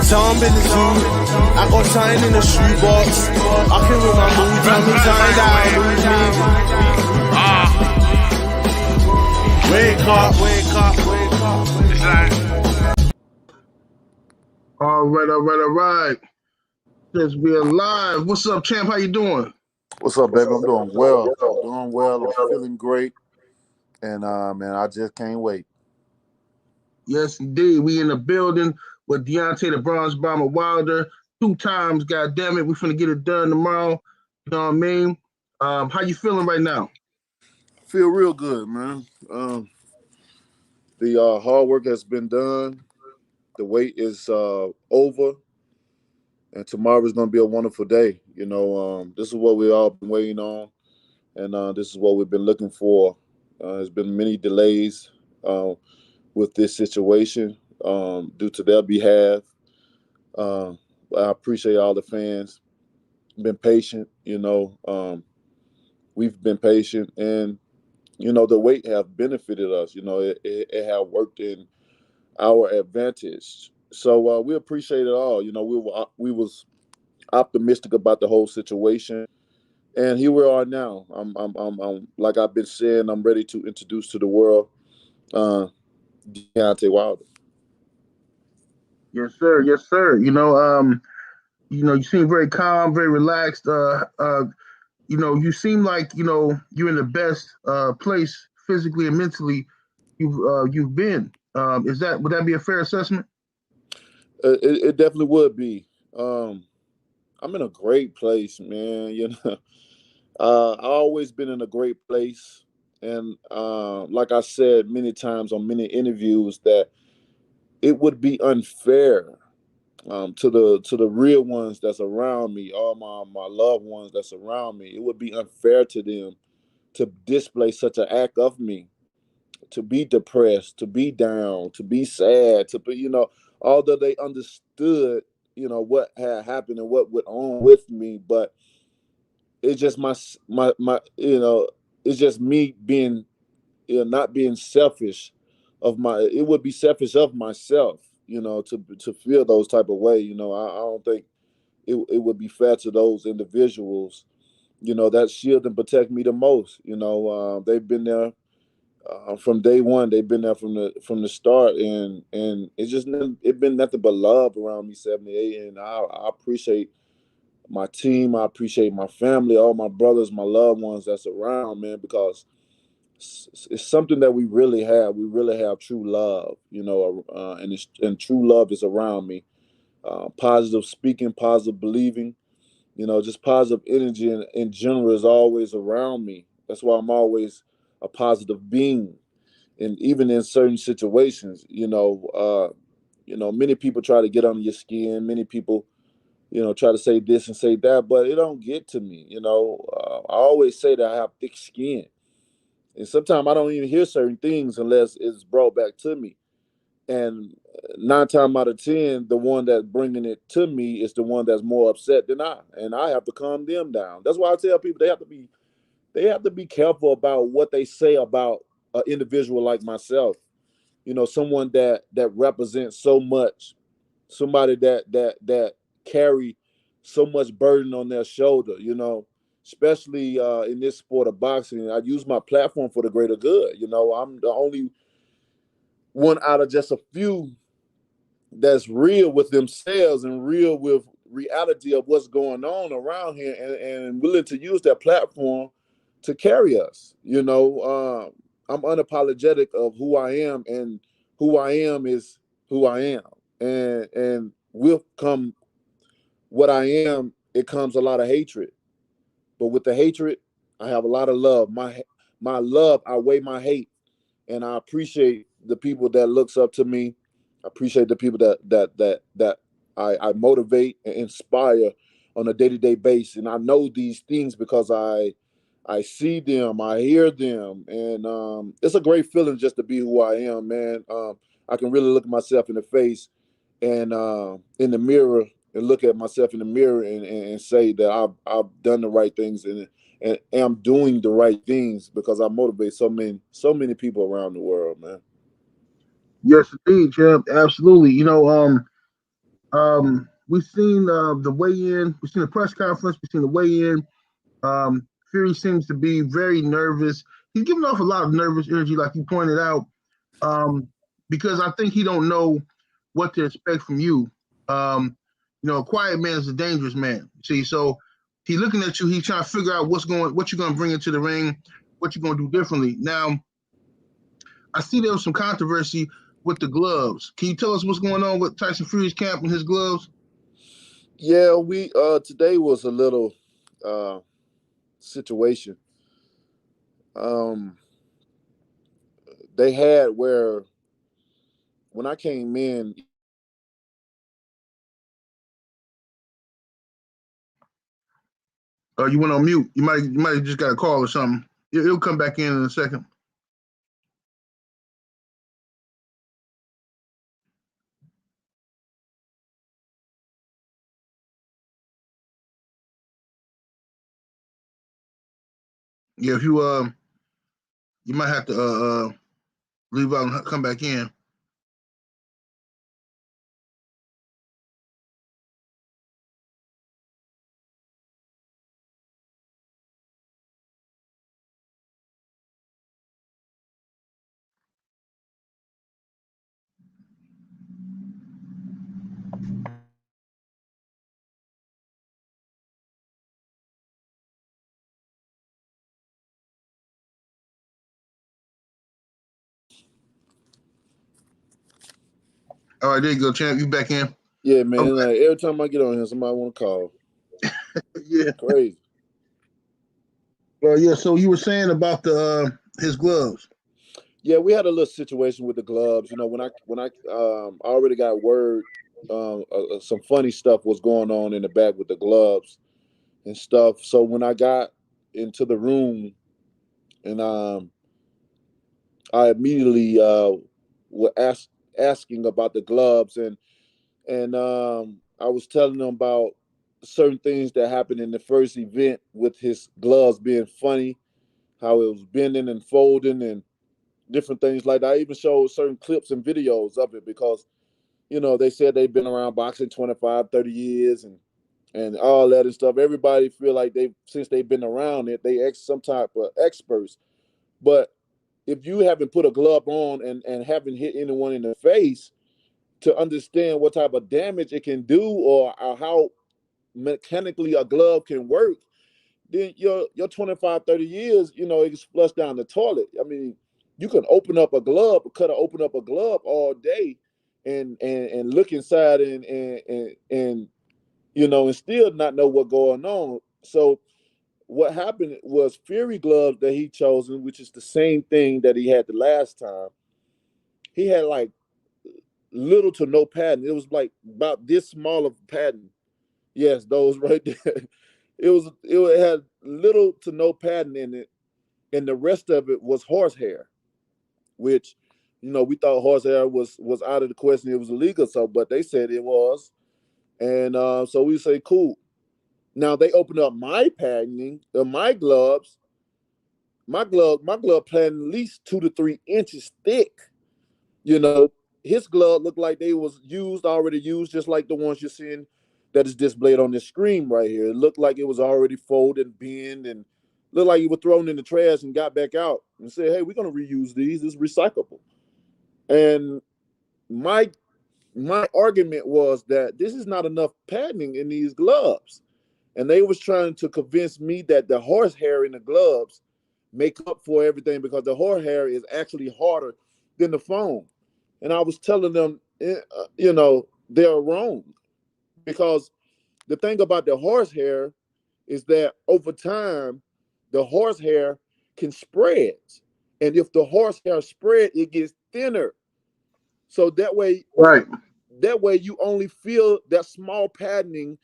Tom in the zoo, I got sign in the shoebox. I can with my mood, tell me time down, lose me. Wake up, wake up, wake up. It's like, all right. Since we're live, what's up, champ? How you doing? What's up, baby? I'm doing well. I'm feeling great, and man, I just can't wait. Yes, indeed. We in the building with Deontay, the Bronze Bomber Wilder, 2 times. God damn it, we finna get it done tomorrow. You know what I mean? How you feeling right now? Feel real good, man. The hard work has been done. The wait is over, and tomorrow is going to be a wonderful day. You know, this is what we all been waiting on, and this is what we've been looking for. There's been many delays with this situation due to their behalf. I appreciate all the fans. Been patient, we've been patient, and the wait have benefited us. It have worked in our advantage. So we appreciate it all. We was optimistic about the whole situation, and here we are now. I'm like I've been saying, I'm ready to introduce to the world Deontay Wilder. Yes, sir. Yes, sir. You seem very calm, very relaxed. You seem like you're in the best place physically and mentally you've been. Would that be a fair assessment? It definitely would be. I'm in a great place, man. I've always been in a great place, and like I said many times on many interviews, that it would be unfair to the real ones that's around me, all my loved ones that's around me. It would be unfair to them to display such an act of me, to be depressed, to be down, to be sad, to be, although they understood, what had happened and what went on with me, but it's just my it's just me being, not being selfish it would be selfish of myself, to feel those type of way. I don't think it would be fair to those individuals, that shield and protect me the most. They've been there from day one. They've been there from the start, and it's been nothing but love around me 78, and I appreciate my team. I appreciate my family, all my brothers, my loved ones that's around, man, because it's something that we really have. We really have true love, and true love is around me. Positive speaking, positive believing, just positive energy in general is always around me. That's why I'm always a positive being. And even in certain situations, many people try to get under your skin. Many people, try to say this and say that, but it don't get to me. I always say that I have thick skin. And sometimes I don't even hear certain things unless it's brought back to me. And 9 times out of 10, the one that's bringing it to me is the one that's more upset than I. And I have to calm them down. That's why I tell people they have to be careful about what they say about an individual like myself. Someone that represents so much, somebody that carry so much burden on their shoulder, especially in this sport of boxing. I use my platform for the greater good. I'm the only one out of just a few that's real with themselves and real with reality of what's going on around here, and willing to use that platform to carry us. I'm unapologetic of who I am, and who I am is who I am. And with come what I am, it comes a lot of hatred. But with the hatred, I have a lot of love. My love outweigh my hate, and I appreciate the people that looks up to me. I appreciate the people that I motivate and inspire on a day-to-day basis. And I know these things because I see them, I hear them, and it's a great feeling just to be who I am, man. I can really look at myself in the face and in the mirror, and look at myself in the mirror and say that I've done the right things and am doing the right things because I motivate so many people around the world, man. Yes, indeed, champ. Absolutely. We've seen the weigh-in. We've seen the press conference. We've seen the weigh-in. Fury seems to be very nervous. He's giving off a lot of nervous energy, like you pointed out, because I think he don't know what to expect from you. A quiet man is a dangerous man. See, so he's looking at you. He's trying to figure out what you're going to bring into the ring, what you're going to do differently. Now, I see there was some controversy with the gloves. Can you tell us what's going on with Tyson Fury's camp and his gloves? Yeah, we today was a little situation. Um, they had where when I came in, You went on mute. You might have just got a call or something. It'll come back in a second. Yeah, if you might have to leave out and come back in. All right, there you go, champ. You back in? yeah, man. Like every time I get on here, somebody want to call. Yeah. Crazy. Yeah. So you were saying about the his gloves. Yeah, we had a little situation with the gloves. When I already got word, some funny stuff was going on in the back with the gloves and stuff. So when I got into the room and I immediately was asking about the gloves and I was telling them about certain things that happened in the first event with his gloves being funny, how it was bending and folding and different things like that. I even showed certain clips and videos of it because they said they've been around boxing 25, 30 years and all that and stuff. Everybody feel like since they've been around it, they some type of experts. But if you haven't put a glove on and haven't hit anyone in the face to understand what type of damage it can do or how mechanically a glove can work, then your 25, 30 years, it gets flushed down the toilet. I mean, you can open up a glove all day and look inside and still not know what's going on. So what happened was Fury gloves that he chosen, which is the same thing that he had the last time. He had like little to no padding. It was like about this small of padding. Yes, those right there. It had little to no padding in it, and the rest of it was horsehair, which we thought horsehair was out of the question. It was illegal, so but they said it was, and so we say cool. Now they opened up my padding, my gloves. My glove padding at least 2 to 3 inches thick. You know, his glove looked like they was already used, just like the ones you're seeing that is displayed on the screen right here. It looked like it was already folded, bent, and looked like it was thrown in the trash and got back out and said, "Hey, we're gonna reuse these. It's recyclable." And my my argument was that this is not enough padding in these gloves, and they was trying to convince me that the horsehair in the gloves make up for everything because the horsehair is actually harder than the foam. And I was telling them, they're wrong because the thing about the horsehair is that over time, the horsehair can spread, and if the horsehair spread, it gets thinner. So Right. that way you only feel that small padding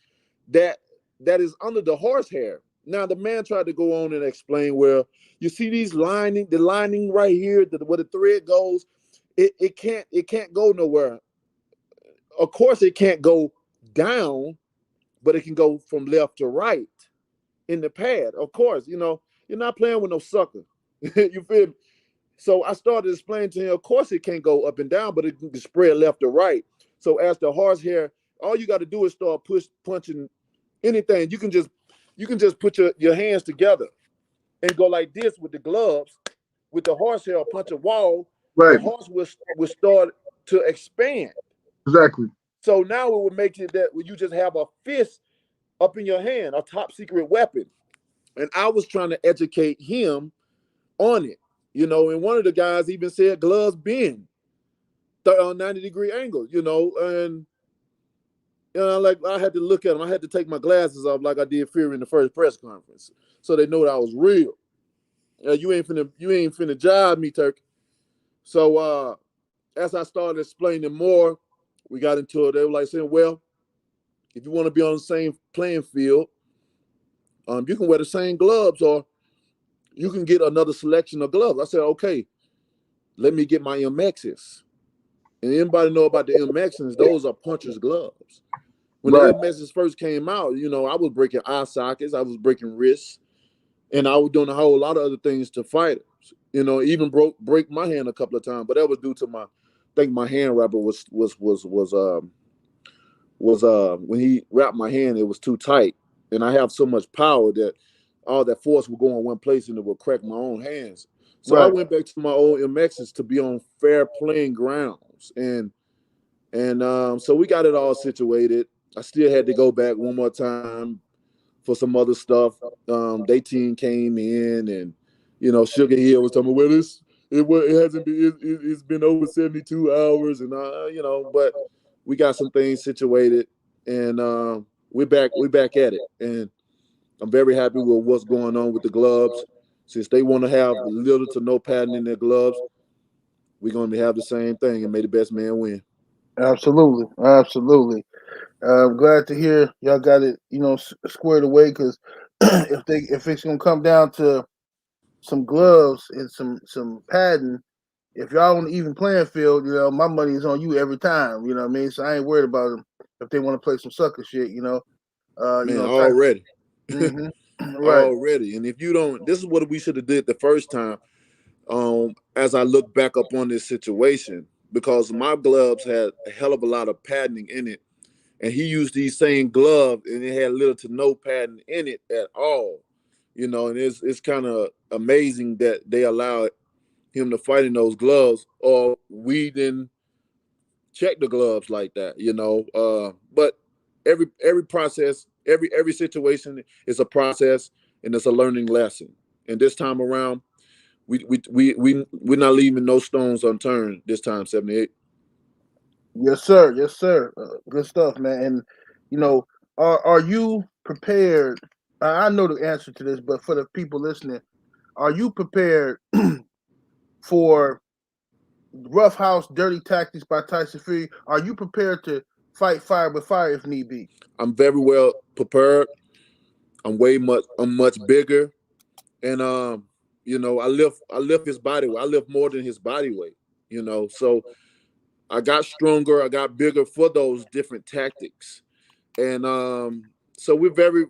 that that is under the horsehair. Now the man tried to go on and explain where you see the lining right here, where the thread goes, it can't go nowhere. Of course, it can't go down, but it can go from left to right in the pad. Of course, you're not playing with no sucker. You feel me? So I started explaining to him, of course, it can't go up and down, but it can spread left or right. So as the horsehair All you got to do is start punching anything. You can just put your hands together and go like this with the gloves, with the horsehair, punch a wall. The Right. horse will start to expand. Exactly. So now it would make it that when you just have a fist up in your hand, a top secret weapon. And I was trying to educate him on it, and one of the guys even said gloves bend 90-degree angle, and like I had to look at him. I had to take my glasses off like I did Fury in the first press conference, so they know that I was real. You ain't finna jive me, Turkey. So as I started explaining more, we got into it. They were like saying, well, if you want to be on the same playing field, you can wear the same gloves or you can get another selection of gloves. I said, okay, let me get my MXs. And anybody know about the MXs? Those are puncher's gloves. When the Right. MXs first came out, I was breaking eye sockets, I was breaking wrists, and I was doing a whole lot of other things to fighters. Even break my hand a couple of times, but that was due to I think my hand wrapper was when he wrapped my hand, it was too tight, and I have so much power that all that force would go in one place and it would crack my own hands. So I Right. went back to my old MXs to be on fair playing grounds, and so we got it all situated. I still had to go back one more time for some other stuff. They team came in, and Sugar Hill was telling me, well, it hasn't been it's been over 72 hours, and but we got some things situated, and we're back at it, and I'm very happy with what's going on with the gloves. Since they want to have little to no padding in their gloves, we're going to have the same thing, and may the best man win. Absolutely. Absolutely. I'm glad to hear y'all got it, squared away. Because if it's gonna come down to some gloves and some padding, if y'all on the even playing field, my money is on you every time. You know what I mean? So I ain't worried about them if they want to play some sucker shit. Man, Type. already. Mm-hmm. Right. Already. And if you don't, this is what we should have did the first time. As I look back up on this situation, because my gloves had a hell of a lot of padding in it, and he used these same gloves, and it had little to no padding in it at all. And it's kind of amazing that they allowed him to fight in those gloves, or we didn't check the gloves like that. But every process, every situation is a process, and it's a learning lesson. And this time around, we're not leaving no stones unturned this time. 78. Yes, sir. Yes, sir. Good stuff, man. And you know, are you prepared? I know the answer to this, but for the people listening, are you prepared for rough house, dirty tactics by Tyson Fury? Are you prepared to fight fire with fire if need be? I'm very well prepared. I'm much bigger, and I lift his body weight. I lift more than his body weight. So I got stronger. I got bigger for those different tactics, and so we're very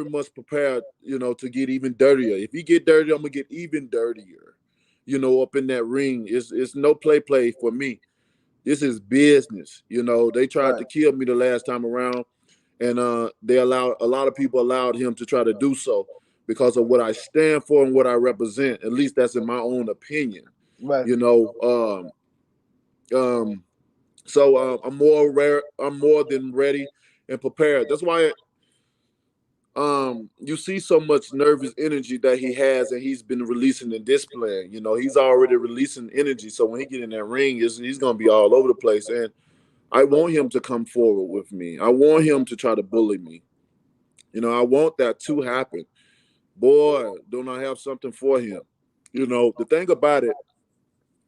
much prepared. To get even dirtier. If you get dirty, I'm gonna get even dirtier. Up in that ring, it's no play for me. This is business. They tried Right. to kill me the last time around, and they allowed a lot of people allowed him to try to do so because of what I stand for and what I represent. At least that's in my own opinion. Right. You know, um, so I'm more rare. I'm more than ready and prepared. That's why you see so much nervous energy that he has, and he's been releasing and displaying. He's already releasing energy. So when he get in that ring, he's gonna be all over the place. And I want him to come forward with me. I want him to try to bully me. I want that to happen. Boy, don't I have something for him? The thing about it,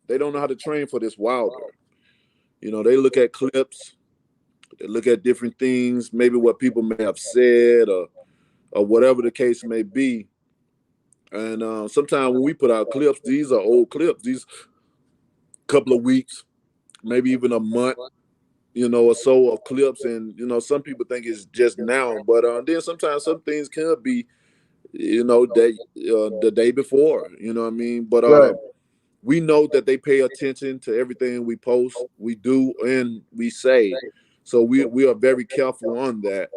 they don't know how to train for this Wilder. They look at clips, they look at different things, maybe what people may have said or whatever the case may be. And sometimes when we put out clips, these are old clips, these couple of weeks, maybe even a month, or so of clips. And, some people think it's just now, but then sometimes some things can be, the day before, what I mean? But Right. we know that they pay attention to everything we post, we do, and we say. So we are very careful on that.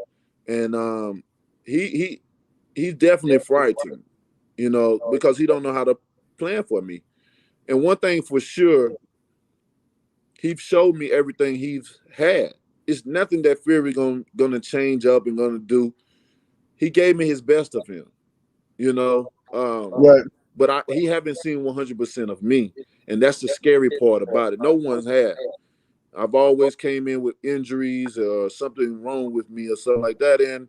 And he's definitely frightened, because he don't know how to plan for me. And one thing for sure, he showed me everything he's had. It's nothing that Fury gonna change up and gonna do. He gave me his best of him, you know. Right. But he haven't seen 100% of me, and that's the scary part about it. No one's had. I've always came in with injuries or something wrong with me or something like that, and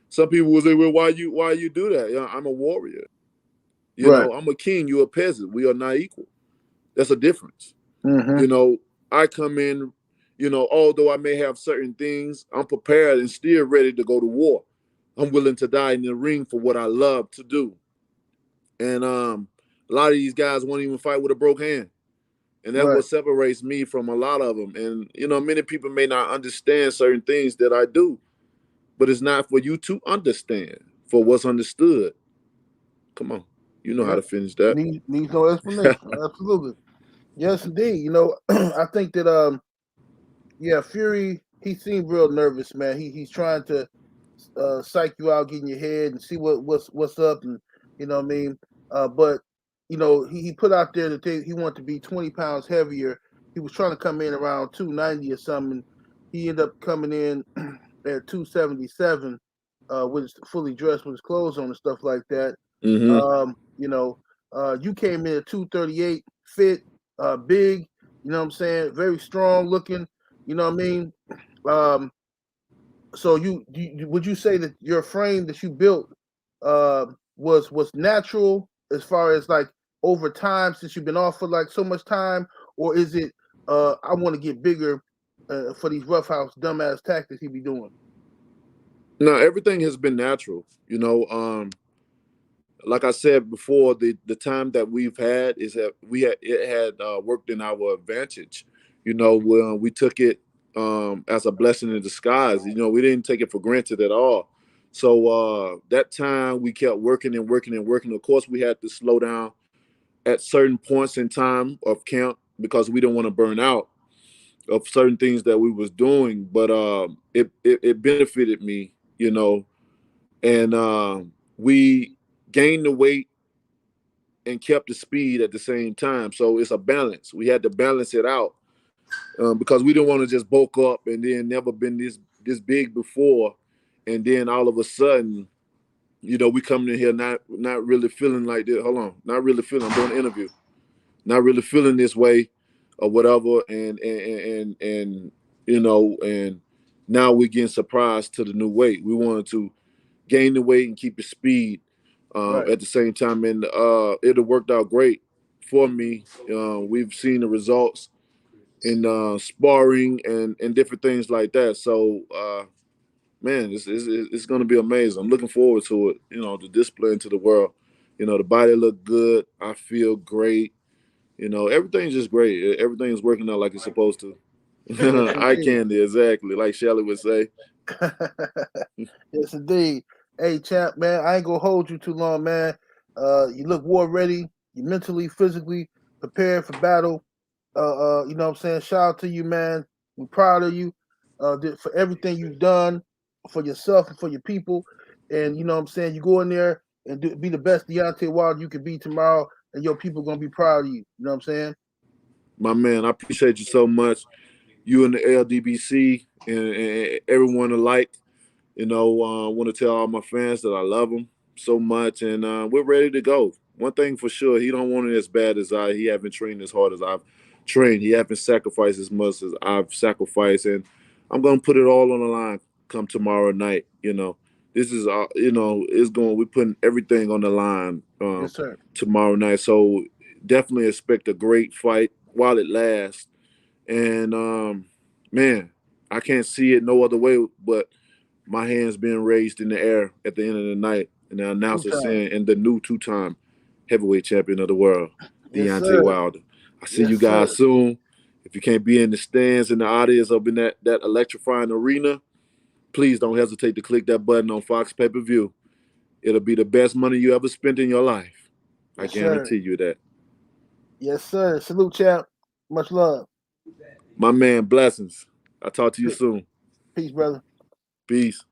some people will say, "Well, why you do that?" I'm a warrior. Right. I'm a king. You're a peasant. We are not equal. That's a difference. Mm-hmm. I come in. Although I may have certain things, I'm prepared and still ready to go to war. I'm willing to die in the ring for what I love to do. And a lot of these guys won't even fight with a broke hand. And that's Right. what separates me from a lot of them. And, many people may not understand certain things that I do, but it's not for you to understand, for what's understood. Come on. You know how Yep. to finish that. Needs no explanation. Absolutely. Yes, indeed. I think that yeah, Fury, he seemed real nervous, man. He's trying to psych you out, get in your head, and see what's up, and you know what I mean. But he put out there that he wanted to be 20 pounds heavier. He was trying to come in around 290 or something. He ended up coming in at 277, fully dressed with his clothes on and stuff like that. Mm-hmm. You came in at 238, fit, big. You know what I'm saying? Very strong looking. You know what I mean? Um, so would you say that your frame that you built was natural as far as like over time since you've been off for like so much time, or is it I want to get bigger for these roughhouse dumbass tactics he be doing? No, everything has been natural. Like I said before, the time that we've had is that it had worked in our advantage. We took it as a blessing in disguise. We didn't take it for granted at all. So that time we kept working and working and working. Of course, we had to slow down at certain points in time of camp because we didn't want to burn out of certain things that we was doing. But it benefited me, and we gained the weight and kept the speed at the same time. So it's a balance. We had to balance it out because we didn't want to just bulk up and then never been this big before, and then all of a sudden, we coming in here not really feeling like this. Hold on, not really feeling. I'm doing an interview. Not really feeling this way, or whatever, and now we're getting surprised to the new weight. We wanted to gain the weight and keep the speed Right. at the same time, and it worked out great for me. We've seen the results in sparring and different things like that. So, man, it's going to be amazing. I'm looking forward to it. To display into the world. The body look good. I feel great. Everything's just great. Everything's working out like it's supposed to. Yes, Eye indeed. candy, exactly, like Shelly would say. Yes, indeed. Hey, champ, man, I ain't gonna hold you too long, man. You look war ready. You mentally, physically prepared for battle. You know what I'm saying? Shout out to you, man. We're proud of you for everything you've done for yourself and for your people. And you know what I'm saying? You go in there and be the best Deontay Wilder you can be tomorrow, and your people gonna be proud of you. You know what I'm saying? My man, I appreciate you so much. You and the LDBC and everyone alike. I want to tell all my fans that I love them so much, and we're ready to go. One thing for sure, he don't want it as bad as I. He haven't trained as hard as I've trained. He haven't sacrificed as much as I've sacrificed, and I'm gonna put it all on the line come tomorrow night. This is it's going. We're putting everything on the line Yes, sir. tomorrow night. So definitely expect a great fight while it lasts. And man, I can't see it no other way but my hands being raised in the air at the end of the night, and the Two announcer times. saying, "And the new two-time heavyweight champion of the world, Yes, Deontay sir. Wilder." I see you Yes, sir. guys soon. If you can't be in the stands in the audience up in that electrifying arena, please don't hesitate to click that button on Fox Pay-Per-View. It'll be the best money you ever spent in your life. I Yes, sir. guarantee you that. Yes, sir. Salute, champ. Much love. My man, blessings. I'll talk to you soon. Peace, brother. Peace.